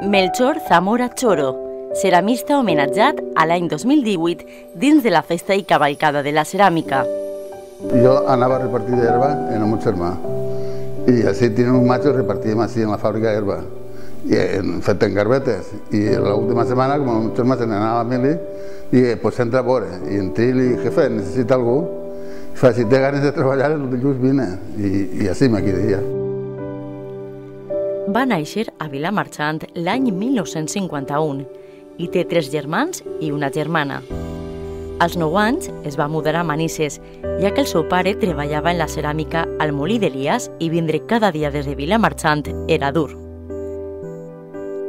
Melchor Zamora Choro, ceramista homenatjat a l'any 2018 dins de la festa i cavalcada de la ceràmica. Jo anava a repartir d'herba amb el meu germà i així tenien uns matxos, repartíem així en la fàbrica d'herba i fet en garbetes. I l'última setmana, com el meu germà se n'anava a la mili, i pues entra a veure i entré i li dic, jefe, necessita algú? Fa, si té ganes de treballar, el dilluns vine. I així m'aquí dia. Va néixer a Vilamarxant l'any 1951 i té 3 germans i una germana. Als 9 anys es va mudar a Manises, ja que el seu pare treballava en la ceràmica al molí d'Elias i vindre cada dia des de Vilamarxant era dur.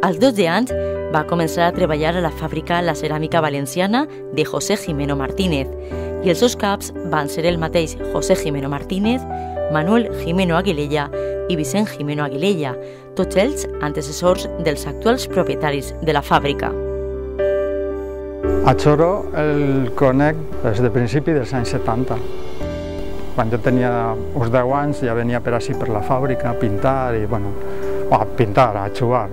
Als 12 anys va començar a treballar a la fàbrica La Ceràmica Valenciana de José Jimeno Martínez i els seus caps van ser el mateix José Jimeno Martínez, Manuel Jimeno Aguilella i Vicent Jimeno Aguilella, tots ells antecessors dels actuals propietaris de la fàbrica. A Choro el conec des de principi dels anys 70. Quan jo tenia uns 10 anys ja venia per així per la fàbrica a pintar, a jugar.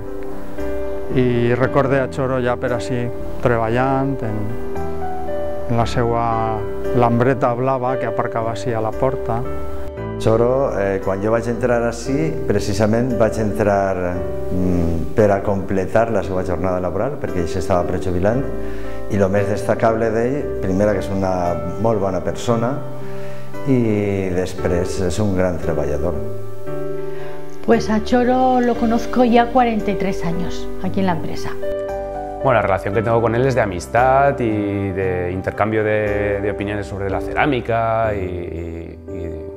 I recorde a Choro ja per així treballant en la seva lambreta blava que aparcava així a la porta. Choro, quan jo vaig entrar així, precisament vaig entrar per a completar la seva jornada laboral, perquè ja estava prejubilant, i el més destacable d'ell, primera, que és una molt bona persona, y després es un gran trabajador. Pues a Choro lo conozco ya 43 años aquí en la empresa. Bueno, la relación que tengo con él es de amistad y de intercambio de opiniones sobre la cerámica y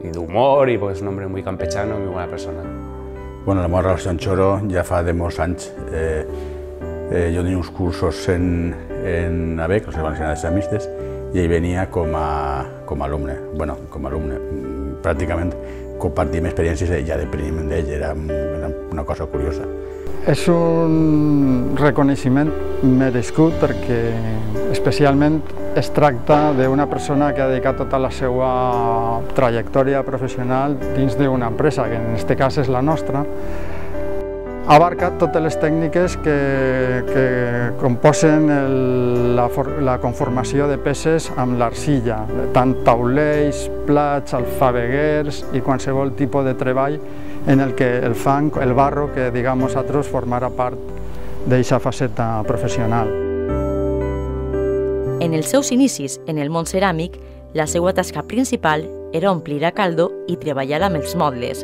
de humor, y porque es un hombre muy campechano, muy buena persona. Bueno, la meva relació amb Choro ja fa de molts anys. Jo tenia uns cursos en ABEC, la Valenciana de Ceramistes, i ell venia com a alumne. Bueno, com a alumne, pràcticament compartim experiències ja d'apreniment d'ell, era una cosa curiosa. És un reconeixement merescut perquè especialment es tracta d'una persona que ha dedicat tota la seva trajectòria professional dins d'una empresa, que en aquest cas és la nostra. Ha abarcat totes les tècniques que composen la conformació de peces amb l'arcilla, tant taulells, plats, alfabeguers i qualsevol tipus de treball en el que el fang, el barro, que digamos nosaltres formarà part d'aquesta faceta professional. En els seus inicis en el món ceràmic, la seva tasca principal era omplir a caldo i treballar amb els mobles.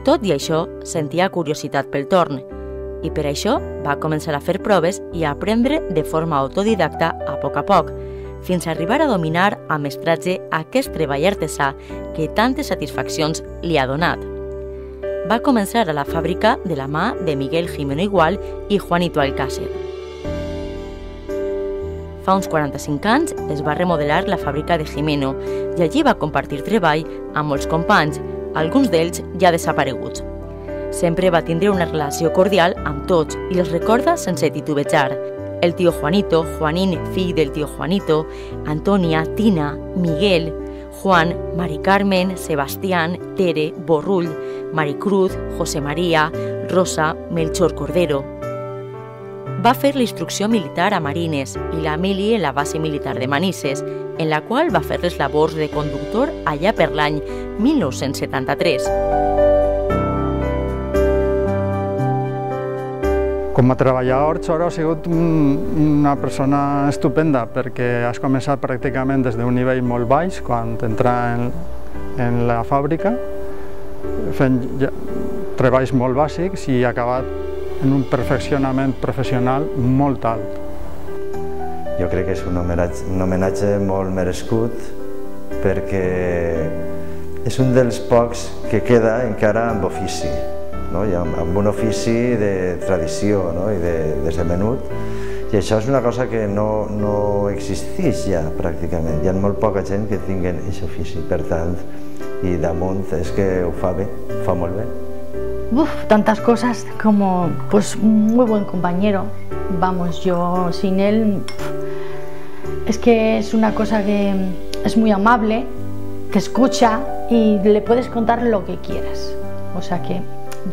Tot i això, sentia curiositat pel torn, i per això va començar a fer proves i a aprendre de forma autodidacta a poc, fins a arribar a dominar a mestratge aquest treball artesà que tantes satisfaccions li ha donat. Va començar a la fàbrica de la mà de Miguel Jimeno Igual i Juanito Alcácer. Fa uns 45 anys es va remodelar la fàbrica de Jimeno i allí va compartir treball amb molts companys, alguns d'ells ja desapareguts. Sempre va tindre una relació cordial amb tots i els recorda sense titubejar. El tio Juanito, Juanín, fill del tio Juanito, Antònia, Tina, Miguel, Juan, Mari Carmen, Sebastián, Tere, Borrull, Maricruz, José María, Rosa, Melchor Cordero. Va fer la instrucció militar a Marines i la mili en la base militar de Manises, en la qual va fer les labors de conductor allà per l'any 1973. Com a treballador, Choro ha sigut una persona estupenda perquè has començat pràcticament des d'un nivell molt baix quan entra en la fàbrica, fent treballs molt bàsics i ha acabat en un perfeccionament professional molt alt. Jo crec que és un homenatge molt merescut perquè és un dels pocs que queda encara amb ofici, amb un ofici de tradició i de ser menut, i això és una cosa que no existeix ja pràcticament. Hi ha molt poca gent que tingui aquest ofici, per tant, i damunt és que ho fa bé, ho fa molt bé. Tantas cosas como, pues, muy buen compañero. Vamos, yo sin él, es que es una cosa que es muy amable, te escucha y le puedes contar lo que quieras. O sea que,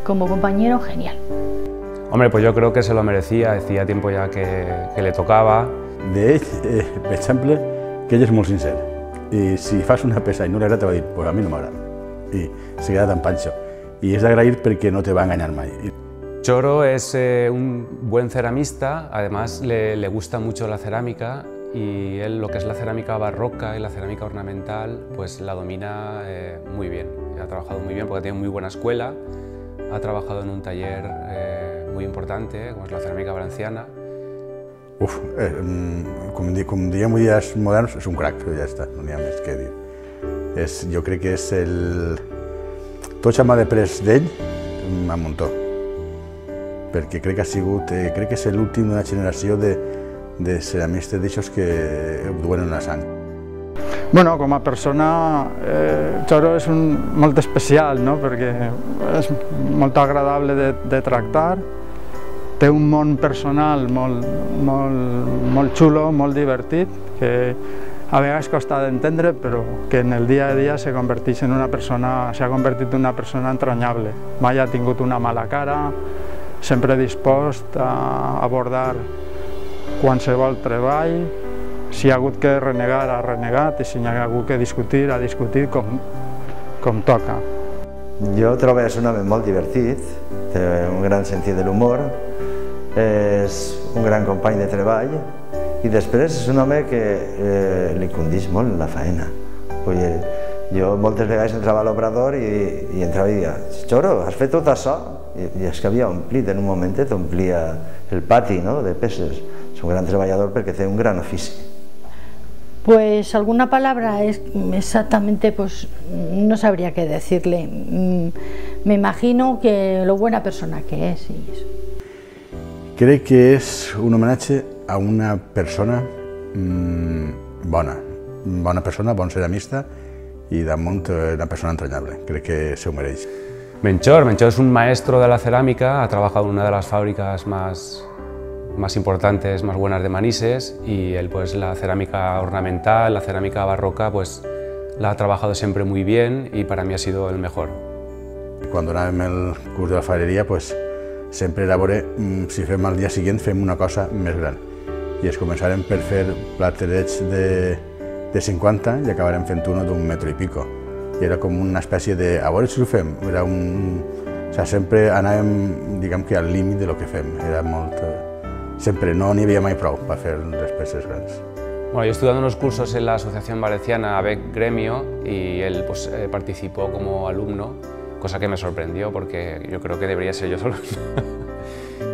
como compañero, genial. Hombre, pues yo creo que se lo merecía, hacía tiempo ya que le tocava. D'ell, per exemple, que ell és molt sincer. I si fas una peça i no li agrada, te va dir, pues a mi no m'agrada. I se queda tan pancho. Y es de agrair porque no te va a engañar mai. Choro es un buen ceramista, además le gusta mucho la cerámica y él lo que es la cerámica barroca y la cerámica ornamental pues la domina muy bien. Ha trabajado muy bien porque tiene muy buena escuela, ha trabajado en un taller muy importante como es la cerámica valenciana. Uf, com diem avui dies moderns, és un crac, ja està, no n'hi ha més què dir. Jo crec que és el... Tot això m'ha després d'ell, un muntó, perquè crec que ha sigut, crec que és l'últim d'una generació de ceramistes d'aixòs que ho duen en la sang. Bueno, com a persona, Choro és molt especial, no? Perquè és molt agradable de tractar, té un món personal molt xulo, molt divertit, que a vegades costa d'entendre, però que en el dia a dia s'ha convertit en una persona entranyable. Mai ha tingut una mala cara, sempre dispost a abordar qualsevol treball. Si ha hagut que renegar, ha renegat, i si hi ha hagut que discutir, ha discutit com toca. Jo trobo que és un home molt divertit, té un gran sentit de l'humor, és un gran company de treball i després és un home que li condix molt la faena. Jo moltes vegades entrava a l'obrador i entrava i deia «Choro, has fet tot això?» I és que havia omplit, en un moment t'omplia el pati de peces. És un gran treballador perquè té un gran ofici. Pues alguna palabra es exactamente, pues no sabría qué decirle. Me imagino que lo buena persona que es. Y eso. Crec que és un homenatge a una persona bona persona, bon ceramista i damunt una persona entrañable. Crec que se ho mereix. Menchor es un maestro de la cerámica, ha trabajado en una de las fábricas más importantes, más buenas de Manises, y él pues la cerámica ornamental, la cerámica barroca, pues la ha trabajado siempre muy bien y para mí ha sido el mejor. Quan anàvem el curs de la fareria, pues, sempre era veure si fem al dia següent fem una cosa més gran. I es començarem per fer platerets de 50 i acabarem fent uno d'un metro i pico. I era com una espècie de, a veure si ho fem, era o sea, sempre anàvem, diguem que al límit de lo que fem, era molt... Sempre no n'hi havia mai prou per fer les peces grans. Bueno, yo estudiando unos cursos en la Asociación Valenciana ABEC Gremio y él pues, participó como alumno, cosa que me sorprendió porque yo creo que debería ser yo solo.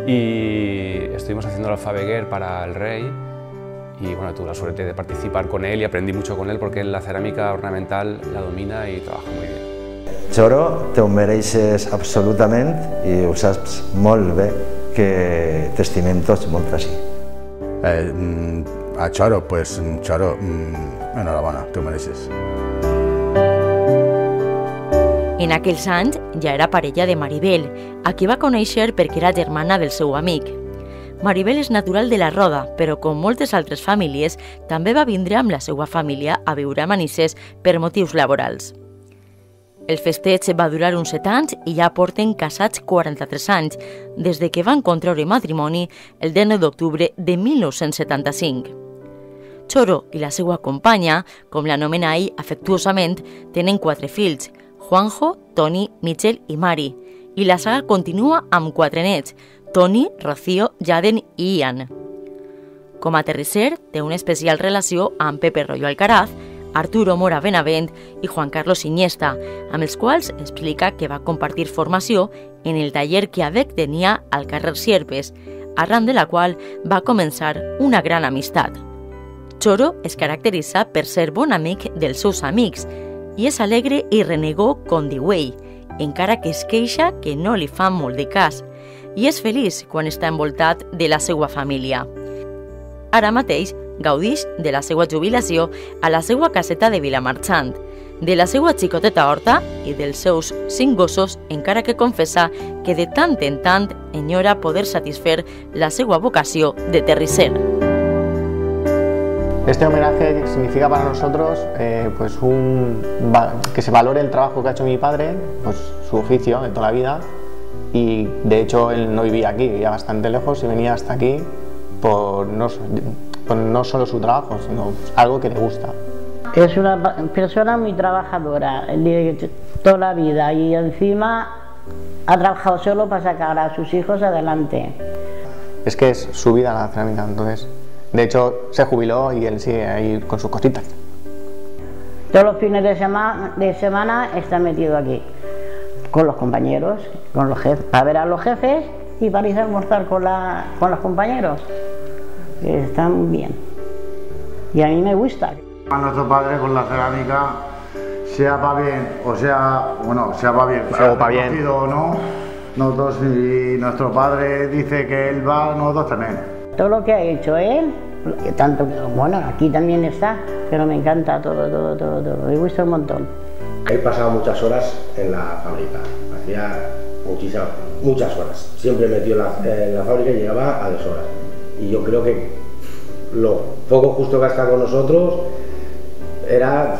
Y estuvimos haciendo el alfabeguer para el rey y bueno, tuve la suerte de participar con él y aprendí mucho con él porque la cerámica ornamental la domina y trabaja muy bien. Choro, te ho mereixes absolutament i ho saps molt bé, que t'estimem tots molt així. A Choro, pues Choro, enhorabona, te ho mereixes. En aquells anys ja era parella de Maribel, a qui va conèixer perquè era germana del seu amic. Maribel és natural de la Roda, però com moltes altres famílies, també va vindre amb la seva família a viure a Manises per motius laborals. El festeig va durar uns 7 anys i ja porten casats 43 anys, des de que van contraure matrimoni el 19 d'octubre de 1975. Choro i la seva companya, com l'anomena ell afectuosament, tenen 4 fills, Juanjo, Toni, Michel i Mari, i la saga continua amb 4 nets, Toni, Rocío, Jaden i Ian. Com a terrisser, té una especial relació amb Pepe Royo Alcaraz, Arturo Mora Benavent i Juan Carlos Iniesta, amb els quals explica que va compartir formació en el taller que ABEC tenia al carrer Sierpes, arran de la qual va començar una gran amistat. Choro es caracteritza per ser bon amic dels seus amics i és alegre i renegó com diu ell, encara que es queixa que no li fan molt de cas, i és feliç quan està envoltat de la seva família. Ara mateix gaudix de la seva jubilació a la seva caseta de Vilamarxant, de la seva xicoteta horta i dels seus 5 gossos, encara que confessa que de tant en tant enyora poder satisfer la seva vocació de terrisser. Este homenaje significa para nosotros pues que se valore el trabajo que ha hecho mi padre, pues su oficio de toda la vida, y de hecho él no vivía aquí, vivía bastante lejos y venía hasta aquí por no solo su trabajo, sino algo que le gusta. Es una persona muy trabajadora, toda la vida, y encima ha trabajado solo para sacar a sus hijos adelante. Es que es su vida la cerámica, entonces, de hecho se jubiló y él sigue ahí con sus cositas. Todos los fines de semana está metido aquí, con los compañeros, con los jefes, para ver a los jefes y para ir a almorzar con los compañeros. Está muy bien. Y a mí me gusta. A nuestro padre con la cerámica, sea para bien o sea, bueno, sea para bien, o para bien o no, nosotros, si nuestro padre dice que él va, nosotros también. Todo lo que ha hecho él, tanto, bueno, aquí también está, pero me encanta todo, me gusta un montón. He pasado muchas horas en la fábrica, hacía muchas horas, siempre metido en la fábrica y llegaba a deshoras. Y yo creo que lo poco justo que ha estado con nosotros era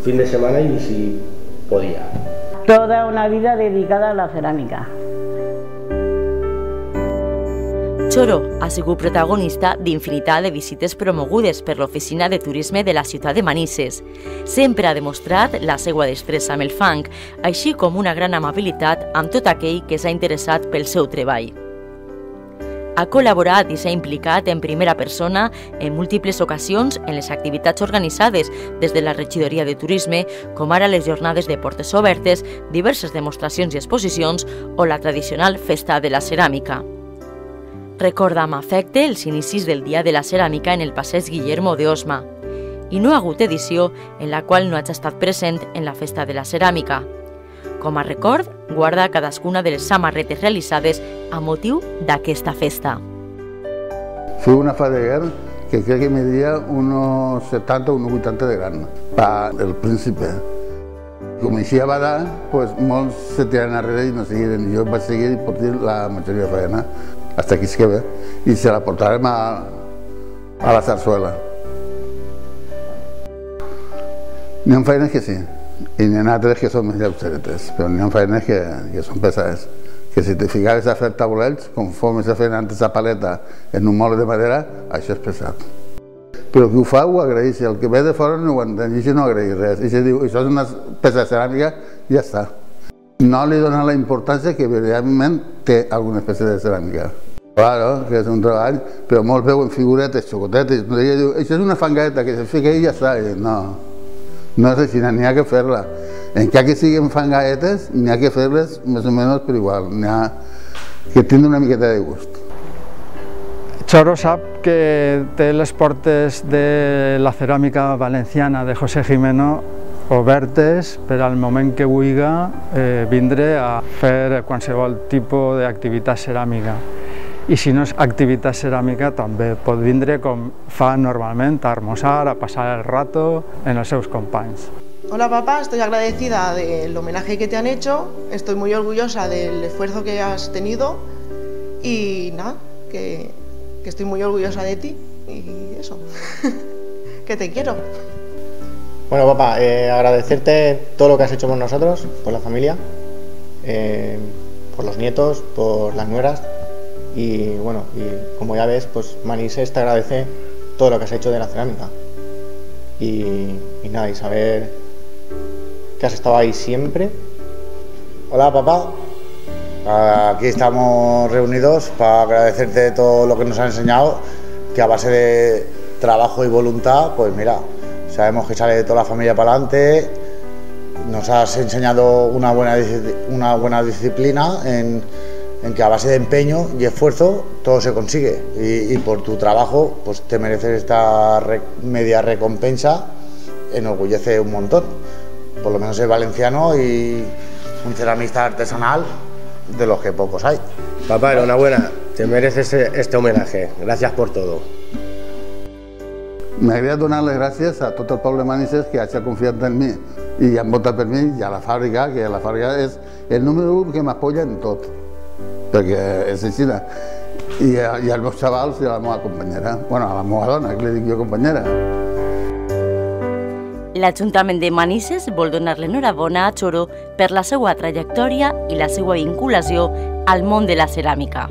fin de semana y si podía. Toda una vida dedicada a la cerámica. Choro ha sigut protagonista d'infinitat de visites promogudes per l'Oficina de Turisme de la ciutat de Manises. Sempre ha demostrat la seva destressa amb el fang, així com una gran amabilitat amb tot aquell que s'ha interessat pel seu treball. Ha col·laborat i s'ha implicat en primera persona en múltiples ocasions en les activitats organitzades des de la Regidoria de Turisme, com ara les jornades de portes obertes, diverses demostracions i exposicions o la tradicional Festa de la Ceràmica. Recorda amb afecte els inicis del Dia de la Ceràmica en el passeig Guillermo de Osma, i no ha hagut edició en la qual no hagi estat present en la Festa de la Ceràmica. Com a record, guarda cadascuna de les samarretes realitzades a motiu d'aquesta festa. Fue una Fadeguer que creo que medía unos 70 o unos 80 de gran, para el príncipe. Com així a Badà, pues, molts se tiran arrere i no seguiren. Jo vaig seguir i portar la majoria de feina, hasta aquí es que ve, i se la portarem a la Zarzuela. N'hi ha feines que sí, i n'hi ha altres que són més lleugeretes, però n'hi ha feines que són pesades. Que si te ficaves a fer taulells, conforme se feien antes a paleta en un mole de madera, això és pesat. Però qui ho fa ho agraeix, el que ve de fora no ho entén, i això no agraeix res. I si diu, això és una peça de ceràmica, ja està. No li dona la importància que veritablement té alguna espècie de ceràmica. Claro, que és un treball, però molts veuen figuretes, xocotetes, i diu, això és una fangueta que se fica i ja està. No, no és així, n'hi ha que fer-la. Encara que siguin fangaetes, n'hi ha que fer-les més o menys per igual, n'hi ha que tindre una miqueta de gust. Choro sap que té les portes de la ceràmica valenciana de José Jimeno obertes per al moment que vulgui vindre a fer qualsevol tipus d'activitat ceràmica. I si no és activitat ceràmica també pot vindre com fa normalment a almorzar, a passar el rato en els seus companys. Hola papá, estoy agradecida del homenaje que te han hecho, estoy muy orgullosa del esfuerzo que has tenido y nada, que estoy muy orgullosa de ti y eso, que te quiero. Bueno papá, agradecerte todo lo que has hecho por nosotros, por la familia, por los nietos, por las nueras y bueno, y como ya ves, pues Manises te agradece todo lo que has hecho de la cerámica y nada, y saber que has estado ahí siempre. Hola papá, aquí estamos reunidos para agradecerte todo lo que nos has enseñado, que a base de trabajo y voluntad, pues mira, sabemos que sale toda la familia para adelante, nos has enseñado una buena disciplina en que a base de empeño y esfuerzo todo se consigue y por tu trabajo pues te mereces esta media recompensa, enorgullece un montón. Por lo menos es valenciano y un ceramista artesanal de los que pocos hay. Papá, enhorabuena, te mereces este homenaje, gracias por todo. M'agradaria donar les gràcies a tot el poble de Manises que hagi confiat en mi i han votat per mi, i a la fàbrica, que la fàbrica és el número 1 que m'apoya en tot, perquè és així. I als meus xavals i a la meva companyera, bueno, a la meva dona, que li dic jo companyera. L'Ajuntament de Manises vol donar l'enhorabona a Choro per la seva trajectòria i la seva vinculació al món de la ceràmica.